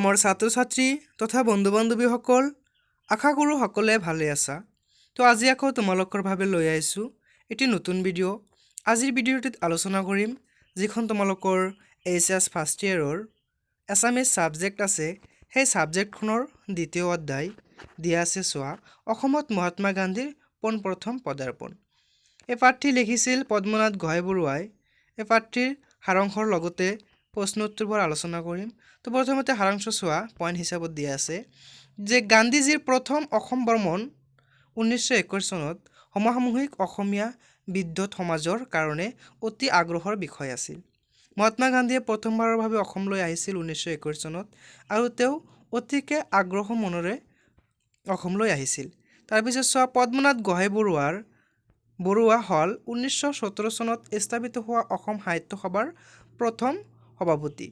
মোৰ ছাত্ৰ-ছাত্ৰী তথা বন্ধু-বান্ধৱীসকল আশা কৰোঁ সকলোৱে ভালে আছা। তো আজি আকৌ তোমালোকৰ বাবে লৈ আহিছোঁ এটি নতুন ভিডিঅ'। আজিৰ ভিডিঅ'টোত আলোচনা কৰিম যিখন তোমালোকৰ এইচএছ ফাৰ্ষ্ট ইয়েৰৰ এছামিজ ছাবজেক্ট আছে, সেই ছাবজেক্টখনৰ দ্বিতীয় অধ্যায় দিয়া আছে চোৱা অসমত মহাত্মা গান্ধীৰ পোনপ্ৰথম পদাৰ্পণ। এই পাঠটি লিখিছিল পদ্মনাথ গোহাঁই বৰুৱাই। এই পাঠটিৰ সাৰাংশৰ লগতে প্ৰশ্ন উত্তৰবোৰ আলোচনা কৰিম। তো প্ৰথমতে সাৰাংশ চোৱা পইণ্ট হিচাপত দিয়া আছে যে গান্ধীজীৰ প্ৰথম অসম ভ্ৰমণ 1921 চনত সমসাময়িক অসমীয়া বিদ্যুৎ সমাজৰ কাৰণে অতি আগ্ৰহৰ বিষয় আছিল। মহাত্মা গান্ধীয়ে প্ৰথমবাৰৰ বাবে অসমলৈ আহিছিল 1921 চনত আৰু তেওঁ অতিকে আগ্ৰহ মনেৰে অসমলৈ আহিছিল। তাৰপিছত চোৱা পদ্মনাথ গোহাঁই বৰুৱা হ'ল 1917 চনত স্থাপিত হোৱা অসম সাহিত্য সভাৰ প্ৰথম সভাপতি।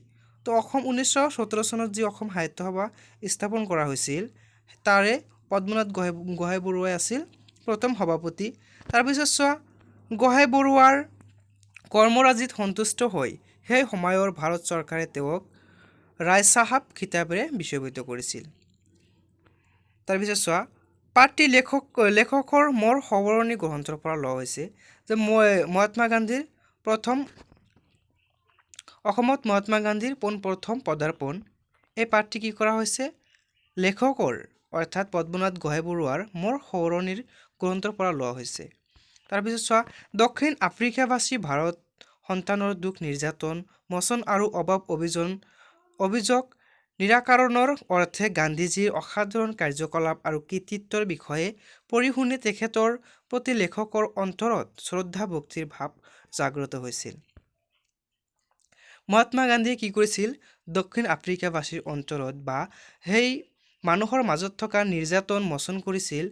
তো 1917 চনত যি অসম সাহিত্য সভা স্থাপন কৰা হৈছিল তাৰে পদ্মনাথ গোহাঁই বৰুৱাই আছিল প্ৰথম সভাপতি। তাৰপিছত চোৱা গোহাঁই বৰুৱাৰ কৰ্মৰাজিত সন্তুষ্ট হৈ সেই সময়ৰ ভাৰত চৰকাৰে তেওঁক ৰায়চাহাব খিতাপেৰে বিভূষিত কৰিছিল। তাৰপিছত চোৱা পাঠটি লেখকৰ মোৰ সৱৰণী গ্ৰন্থৰ পৰা লোৱা হৈছে যে মহাত্মা গান্ধীৰ অসমত মহাত্মা গান্ধীৰ পোনপ্ৰথম পদাৰ্পণ। এই পাঠটি কি কৰা হৈছে লেখকৰ অৰ্থাৎ পদ্মনাথ গোহাঁই বৰুৱাৰ মোৰ সৱৰণীৰ গ্ৰন্থৰ পৰা লোৱা হৈছে। তাৰপিছত চোৱা দক্ষিণ আফ্ৰিকাবাসী ভাৰত সন্তানৰ দুখ নিৰ্যাতন মোচন আৰু অভিযোগ নিৰাকৰণৰ অৰ্থে গান্ধীজীৰ অসাধাৰণ কাৰ্যকলাপ আৰু কৃতিত্বৰ বিষয়ে পঢ়ি শুনি তেখেতৰ প্ৰতি লেখকৰ অন্তৰত শ্ৰদ্ধা ভক্তিৰ ভাৱ জাগ্ৰত হৈছিল। মহাত্মা গান্ধীয়ে কি কৰিছিল দক্ষিণ আফ্ৰিকাবাসীৰ অন্তৰত বা সেই মানুহৰ মাজত থকা নিৰ্যাতন মোচন কৰিছিল,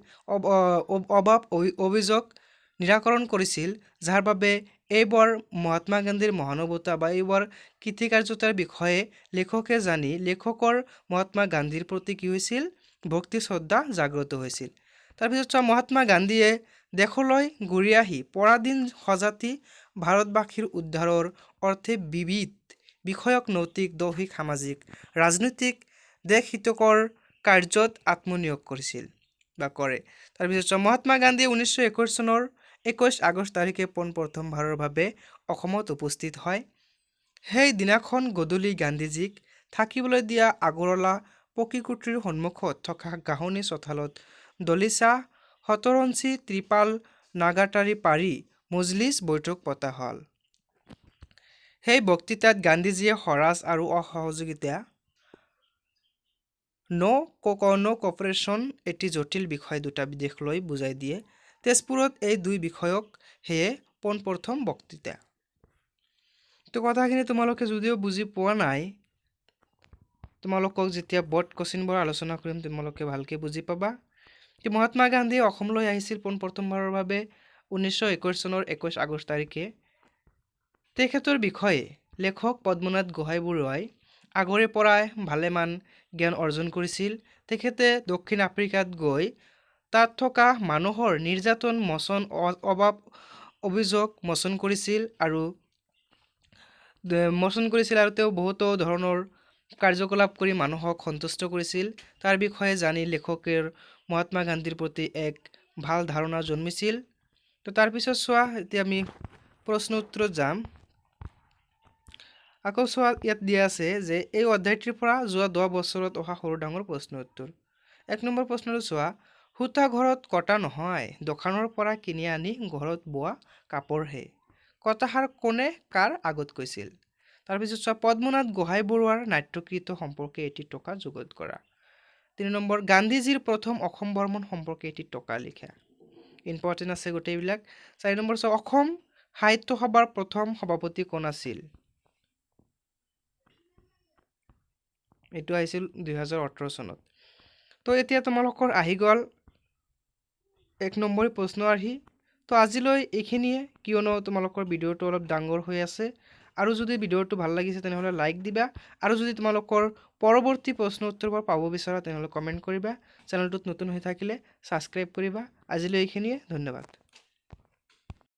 অভিযোগ নিৰাকৰণ কৰিছিল, যাৰ বাবে এইবোৰ মহাত্মা গান্ধীৰ মহানুভৱতা বা এইবোৰ কৃতিকাৰ্যতাৰ বিষয়ে লেখকে জানি লেখকৰ মহাত্মা গান্ধীৰ প্ৰতি কি হৈছিল ভক্তি শ্ৰদ্ধা জাগ্ৰত হৈছিল। তাৰপিছত চোৱা মহাত্মা গান্ধীয়ে দেশলৈ ঘূৰি আহি পৰাধীন স্বজাতি ভাৰতবাসীৰ উদ্ধাৰৰ অৰ্থে বিবিধ বিষয়ক নৈতিক দৈহিক সামাজিক ৰাজনৈতিক দেশহিতকৰ কাৰ্যত আত্মনিয়োগ কৰিছিল বা কৰে। তাৰপিছত মহাত্মা গান্ধীয়ে 1921 চনৰ 21 আগষ্ট তাৰিখে পোনপ্ৰথমবাৰৰ বাবে অসমত উপস্থিত হয়। সেই দিনাখন গধূলি গান্ধীজীক থাকিবলৈ দিয়া আগৰৱালা পকীকুটিৰ সন্মুখত থকা ঘাঁহনি চোতালত দলিচা 17 ত্ৰিপাল নাগাটাৰী পাৰি মজলিছ বৈঠক পতা হ'ল। সেই বক্তৃতাত গান্ধীজীয়ে স্বৰাজ আৰু অসহযোগিতা ন কপাৰেশ্যন এটি জটিল বিষয় দুটা বিদেশলৈ বুজাই দিয়ে। তেজপুৰত এই দুই বিষয়ক সেয়ে পোনপ্ৰথম বক্তৃতা। তো কথাখিনি তোমালোকে যদিও বুজি পোৱা নাই, তোমালোকক যেতিয়া বৰ্ড কোৱেশ্যনবোৰ আলোচনা কৰিম তোমালোকে ভালকৈ বুজি পাবা। মহাত্মা গান্ধীয়ে অসমলৈ আহিছিল পোনপ্ৰথমবাৰৰ বাবে 1921 চনৰ 21 আগষ্ট তাৰিখে। তেখেতৰ বিষয়ে লেখক পদ্মনাথ গোহাঁই বৰুৱাই আগৰে পৰাই ভালেমান জ্ঞান অৰ্জন কৰিছিল। তেখেতে দক্ষিণ আফ্ৰিকাত গৈ তাত থকা মানুহৰ নিৰ্যাতন মোচন অভিযোগ মোচন কৰিছিল আৰু তেওঁ বহুতো ধৰণৰ কাৰ্যকলাপ কৰি মানুহক সন্তুষ্ট কৰিছিল। তাৰ বিষয়ে জানি লেখকৰ মহাত্মা গান্ধীৰ প্ৰতি এক ভাল ধাৰণা জন্মিছিল। তো তাৰপিছত চোৱা এতিয়া আমি প্ৰশ্ন উত্তৰত যাম। আকৌ চোৱা ইয়াত দিয়া আছে যে এই অধ্যায়টিৰ পৰা যোৱা 10 বছৰত অহা সৰু ডাঙৰ প্ৰশ্ন উত্তৰ। 1 নম্বৰ প্ৰশ্নটো চোৱা সূতা ঘৰত কটা নহয় দোকানৰ পৰা কিনি আনি ঘৰত বোৱা কাপোৰহে কথাষাৰ কোনে কাৰ আগত কৈছিল। তাৰপিছত চোৱা পদ্মনাথ গোহাঁই বৰুৱাৰ নাট্যকৃত সম্পৰ্কে এটি টকা যোগত কৰা। 3 নম্বৰ গান্ধীজীৰ প্ৰথম অসম ভ্ৰমণ সম্পৰ্কে এটি টকা লিখা। ইম্পৰ্টেণ্ট আছে গোটেইবিলাক। 4 নম্বৰ চোৱা অসম সাহিত্য সভাৰ প্ৰথম সভাপতি কোন আছিল। এইটো আহিছিল 2018 চনত। তো এতিয়া তোমালোকৰ আহি গ'ল 1 নম্বৰ প্ৰশ্ন আহি। তো আজিলৈ এইখিনিয়ে, কিয়নো তোমালোকৰ ভিডিঅ'টো অলপ ডাঙৰ হৈ আছে। আৰু যদি ভিডিঅ'টো ভাল লাগিছে তেনেহ'লে লাইক দিবা আৰু যদি তোমালোকৰ পৰৱৰ্তী প্ৰশ্ন উত্তৰবোৰ পাব বিচাৰা তেনেহ'লে কমেণ্ট কৰিবা। চেনেলটোত নতুন হৈ থাকিলে ছাবস্ক্ৰাইব কৰিবা। আজিলৈ এইখিনিয়ে, ধন্যবাদ।